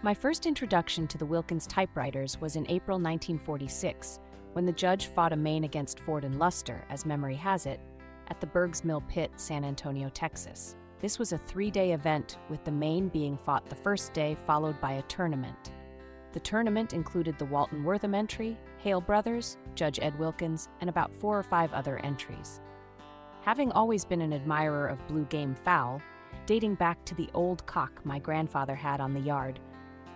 My first introduction to the Wilkins typewriters was in April 1946, when the judge fought a Maine against Ford and Luster, as memory has it, at the Bergs Mill Pit, San Antonio, Texas. This was a 3-day event, with the Maine being fought the first day, followed by a tournament. The tournament included the Walton Wortham entry, Hale Brothers, Judge Ed Wilkins, and about 4 or 5 other entries. Having always been an admirer of blue game fowl, dating back to the old cock my grandfather had on the yard,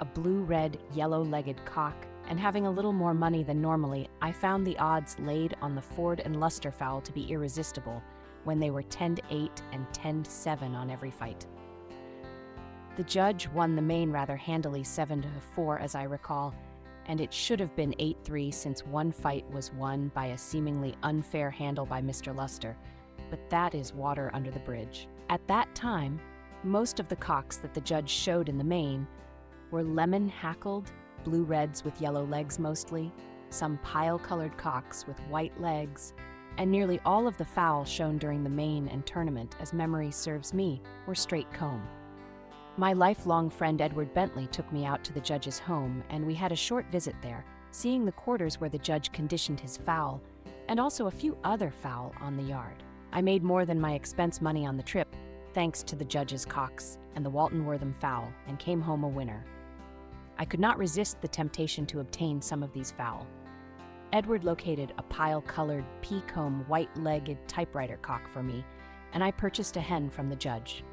a blue-red, yellow-legged cock, and having a little more money than normally, I found the odds laid on the Ford and Luster fowl to be irresistible when they were 10-8 and 10-7 on every fight. The judge won the Maine rather handily 7-4, as I recall, and it should have been 8-3 since one fight was won by a seemingly unfair handle by Mr. Luster, but that is water under the bridge. At that time, most of the cocks that the judge showed in the Maine were lemon-hackled, blue-reds with yellow legs mostly, some pile-colored cocks with white legs, and nearly all of the fowl shown during the Maine and tournament, as memory serves me, were straight comb. My lifelong friend Edward Bentley took me out to the judge's home, and we had a short visit there, seeing the quarters where the judge conditioned his fowl, and also a few other fowl on the yard. I made more than my expense money on the trip, thanks to the judge's cocks and the Walton Wortham fowl, and came home a winner. I could not resist the temptation to obtain some of these fowl. Edward located a pile-colored, pea-comb, white-legged typewriter cock for me, and I purchased a hen from the judge.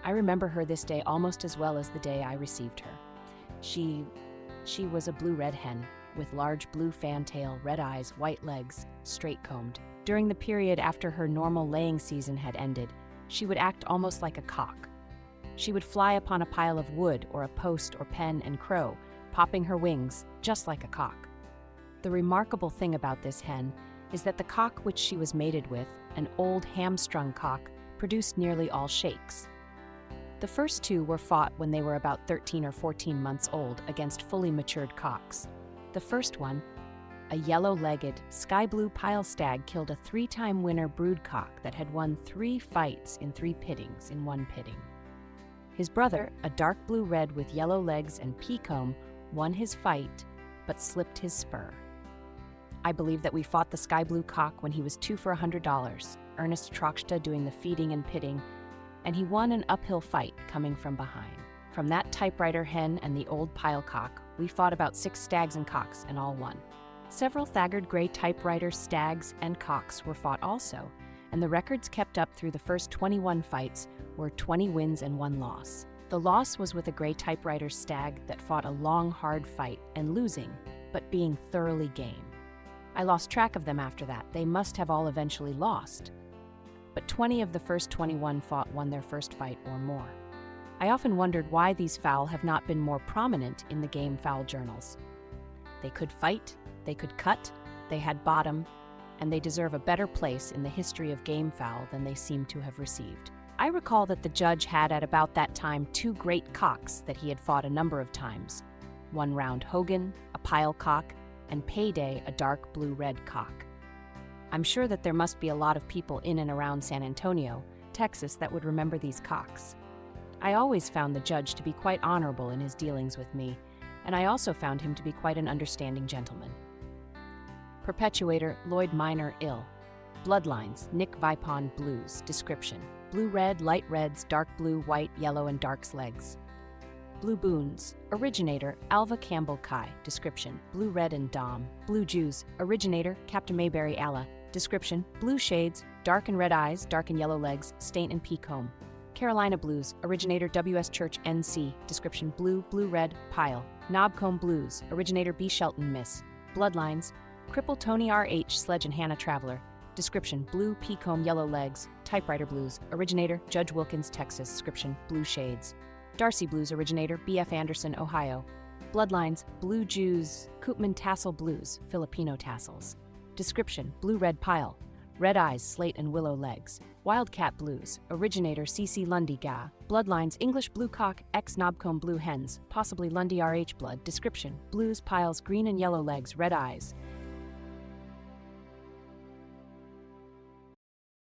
I remember her this day almost as well as the day I received her. She was a blue-red hen, with large blue fantail, red eyes, white legs, straight-combed. During the period after her normal laying season had ended, she would act almost like a cock. She would fly upon a pile of wood or a post or pen and crow, popping her wings, just like a cock. The remarkable thing about this hen is that the cock which she was mated with, an old hamstrung cock, produced nearly all shakes. The first 2 were fought when they were about 13 or 14 months old against fully matured cocks. The first one, a yellow-legged, sky-blue pile stag, killed a 3-time winner brood cock that had won 3 fights in 3 pittings in one pitting. His brother, a dark blue-red with yellow legs and pea-comb, won his fight, but slipped his spur. I believe that we fought the sky-blue cock when he was 2 for $100, Ernest Troxta doing the feeding and pitting, and he won an uphill fight coming from behind. From that typewriter hen and the old pile cock, we fought about 6 stags and cocks and all won. Several thaggered gray typewriter stags and cocks were fought also, and the records kept up through the first 21 fights were 20 wins and 1 loss. The loss was with a gray typewriter stag that fought a long, hard fight and losing, but being thoroughly game. I lost track of them after that. They must have all eventually lost. But 20 of the first 21 won their first fight or more. I often wondered why these fowl have not been more prominent in the Gamefowl journals. They could fight, they could cut, they had bottom, and they deserve a better place in the history of gamefowl than they seem to have received. I recall that the judge had at about that time 2 great cocks that he had fought a number of times. One round Hogan, a pile cock, and Payday, a dark blue-red cock. I'm sure that there must be a lot of people in and around San Antonio, Texas, that would remember these cocks. I always found the judge to be quite honorable in his dealings with me, and I also found him to be quite an understanding gentleman. Perpetuator, Lloyd Minor, ill. Bloodlines, Nick Vipon, blues. Description: blue-red, light reds, dark blue, white, yellow, and darks legs. Blue Boons. Originator, Alva Campbell Kai. Description: blue, red, and dom. Blue Jews. Originator, Captain Mayberry Alla. Description: blue shades, dark and red eyes, dark and yellow legs, stain and pea comb. Carolina Blues. Originator, W.S. Church, N.C. Description: blue, blue-red, pile. Knobcomb Blues. Originator, B. Shelton, Miss. Bloodlines. Cripple Tony R.H. Sledge and Hannah Traveler. Description: blue, pea-comb, yellow legs. Typewriter Blues. Originator, Judge Wilkins, Texas. Description: blue shades. Darcy Blues. Originator, B.F. Anderson, Ohio. Bloodlines. Blue Jews. Koopman Tassel Blues. Filipino tassels. Description: blue-red pile. Red eyes, slate and willow legs. Wildcat Blues. Originator, C.C. Lundy Ga. Bloodlines. English Blue Cock X Knobcomb Blue Hens, possibly Lundy R.H. blood. Description: blues, piles, green and yellow legs, red eyes.